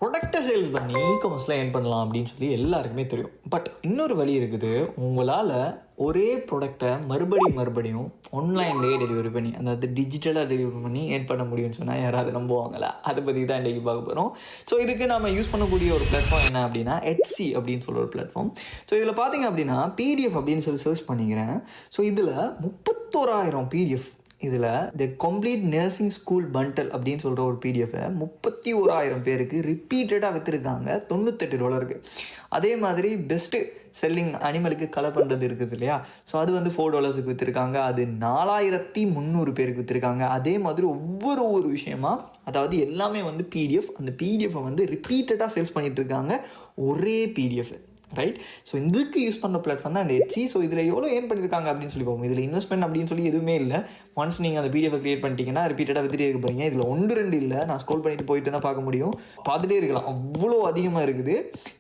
ப்ரொடக்டை sales பண்ணி காமர்ஸில் earn பண்ணலாம் அப்படின்னு சொல்லி எல்லாருக்குமே தெரியும். பட் இன்னொரு வழி இருக்குது. உங்களால் ஒரே ப்ராடக்டை மறுபடியும் ஆன்லைன்லேயே டெலிவரி பண்ணி, அதாவது டிஜிட்டலாக டெலிவரி பண்ணி ஏர்ன் பண்ண முடியும்னு சொன்னால் யாராவது நம்புவாங்களா? அதை பற்றி தான் இன்றைக்கி பார்க்க போகிறோம். ஸோ இதுக்கு நம்ம யூஸ் பண்ணக்கூடிய ஒரு பிளாட்ஃபார்ம் என்ன அப்படின்னா Etsy அப்படின்னு சொல்கிற ஒரு பிளாட்ஃபார்ம். ஸோ இதில் பார்த்தீங்க அப்படின்னா PDF அப்படின்னு சொல்லி சர்ச் பண்ணிக்கிறேன். ஸோ இதில் 31,000 PDF, இதில் the complete nursing school bundle அப்படின்னு சொல்கிற ஒரு பிடிஎஃபை 31,000 பேருக்கு ரிப்பீட்டடாக விற்றுருக்காங்க $98. அதே மாதிரி பெஸ்ட்டு செல்லிங் அனிமலுக்கு கலர் பண்ணுறது இருக்குது இல்லையா, ஸோ அது வந்து $4 விற்றுருக்காங்க. அது 4,300 பேருக்கு விற்றுருக்காங்க. அதே மாதிரி ஒவ்வொரு விஷயமா, அதாவது எல்லாமே வந்து பிடிஎஃப், அந்த பிடிஎஃபை வந்து ரிப்பீட்டடாக சேல்ஸ் பண்ணிகிட்ருக்காங்க ஒரே பிடிஎஃப், ரைட். ஸோ இதுக்கு யூஸ் பண்ணுற பிளாட்ஃபார்ம் தான் இந்த Etsy. ஸோ இதில் எவ்வளோ ஏர்ன் பண்ணியிருக்காங்க அப்படின்னு சொல்லி பார்ப்போம். இதில் இன்வெஸ்ட்மெண்ட் அப்படின்னு சொல்லி எதுவுமே இல்லை. ஒன்ஸ் நீங்கள் அந்த பிடிஎஃப் கிரியேட் பண்ணிட்டீங்கன்னா ரிப்பீட்டடாக வித்துட்டே இருக்க போகிறீங்க. இதில் 1-2 இல்லை, நான் ஸ்க்ரோல் பண்ணிட்டு போயிட்டு தான் பார்க்க முடியும். பார்த்துட்டே இருக்கலாம், அவ்வளோ அதிகமாக இருக்குது.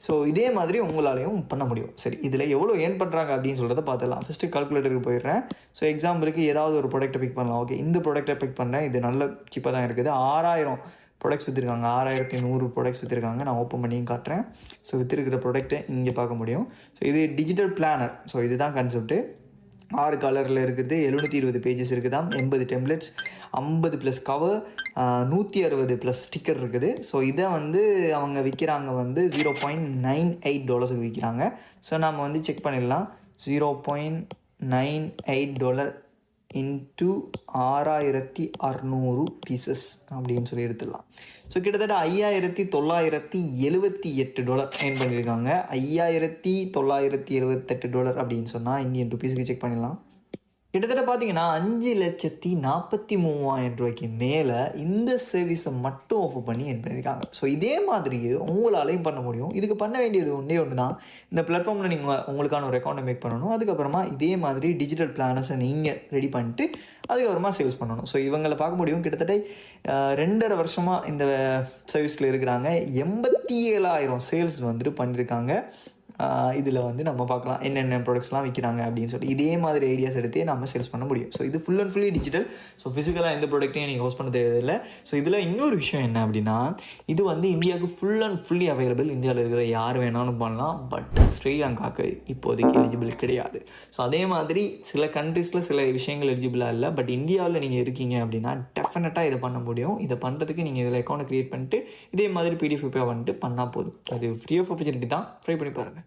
ஸோ இதே மாதிரி உங்களாலையும் பண்ண முடியும். சரி, இதில் எவ்வளோ ஏர்ன் பண்ணுறாங்க அப்படின்னு சொல்கிறத பார்த்துடலாம். ஃபஸ்ட்டு கால்குலேட்டருக்கு போயிடுறேன். ஸோ எக்ஸாம்பிளுக்கு ஏதாவது ஒரு ப்ராடக்ட்டை பிக் பண்ணலாம். ஓகே, இந்த ப்ராடக்ட்டை பிக் பண்ணுறேன். இது நல்ல சீப்பாக தான் இருக்குது. 6,000 ப்ராடக்ட்ஸ் விற்றுருக்காங்க. 6,100 ப்ராடக்ட்ஸ் விற்றுருக்காங்க. நான் ஓப்பன் பண்ணியும் காட்டுறேன். ஸோ விற்றுருக்கிற ப்ராடக்ட்டை இங்கே பார்க்க முடியும். ஸோ இது டிஜிட்டல் பிளானர். ஸோ இதுதான் கான்செப்ட்டு. 6 கலரில் இருக்குது, 720 பேஜஸ் இருக்குதான், 80 டெம்ப்ளெட்ஸ், 50+ கவர், 160+ ஸ்டிக்கர் இருக்குது. ஸோ இதை வந்து அவங்க விற்கிறாங்க வந்து $0.98 விற்கிறாங்க. ஸோ நம்ம வந்து செக் பண்ணிடலாம். $0.98 இன்ட்டு 6,600 பீசஸ் அப்படின்னு சொல்லி எடுத்துடலாம். ஸோ கிட்டத்தட்ட $5,978 ஏர்ன் பண்ணியிருக்காங்க. $5,978 அப்படின்னு சொன்னால் இந்தியன் ருபீஸுக்கு செக் பண்ணிடலாம். கிட்டத்தட்ட பார்த்தீங்கன்னா 5,43,000 ரூபாய்க்கு மேலே இந்த சர்வீஸை மட்டும் ஆஃபர் பண்ணி ஏர்ன் பண்ணியிருக்காங்க. ஸோ இதே மாதிரி உங்களாலையும் பண்ண முடியும். இதுக்கு பண்ண வேண்டியது ஒன்று தான். இந்த பிளாட்ஃபார்மில் நீங்கள் உங்களுக்கான ஒரு அக்கௌண்ட்டை மேக் பண்ணணும். அதுக்கப்புறமா இதே மாதிரி டிஜிட்டல் பிளானர்ஸை நீங்கள் ரெடி பண்ணிட்டு அதுக்கப்புறமா சேல்ஸ் பண்ணணும். ஸோ இவங்களை பார்க்க முடியும். கிட்டத்தட்ட 2.5 வருஷமாக இந்த சர்வீஸில் இருக்கிறாங்க. 87,000 சேல்ஸ் வந்துட்டு பண்ணியிருக்காங்க. இதில் வந்து நம்ம பார்க்கலாம் என்னென்ன ப்ராடக்ட்ஸ்லாம் விற்கிறாங்க அப்படின்னு சொல்லி. இதே மாதிரி ஐடியாஸ் எடுத்தே நம்ம சேல்ஸ் பண்ண முடியும். ஸோ இது full and fully digital. So ஃபிசிக்கலாக எந்த ப்ராடக்ட்டையும் நீங்கள் ஹோஸ்ட் பண்ண தேவையில்லை. ஸோ இதில் இன்னொரு விஷயம் என்ன அப்படின்னா, இது வந்து இந்தியாவுக்கு ஃபுல் அண்ட் ஃபுல்லி அவைலபிள். இந்தியாவில் இருக்கிற யார் வேணாலும் பண்ணலாம். பட் ஸ்ரீலங்காவுக்கு இப்போதைக்கு எலிஜிபிள் கிடையாது. ஸோ அதே மாதிரி சில கண்ட்ரீஸில் சில விஷயங்கள் எலிஜிபிளாக இல்லை. பட் இந்தியாவில் நீங்கள் இருக்கீங்க அப்படின்னா டெஃபினட்டாக இதை பண்ண முடியும். இதை பண்ணுறதுக்கு நீங்கள் இதில் அக்கௌண்ட் க்ரியேட் பண்ணிட்டு இதே மாதிரி PDF ப்ரிப்பேர் பண்ணிட்டு பண்ணால் போதும். அது ஃப்ரீ ஆஃப் ஆப்பர்ச்சுனிட்டி தான். ட்ரை பண்ணி பாருங்கள்.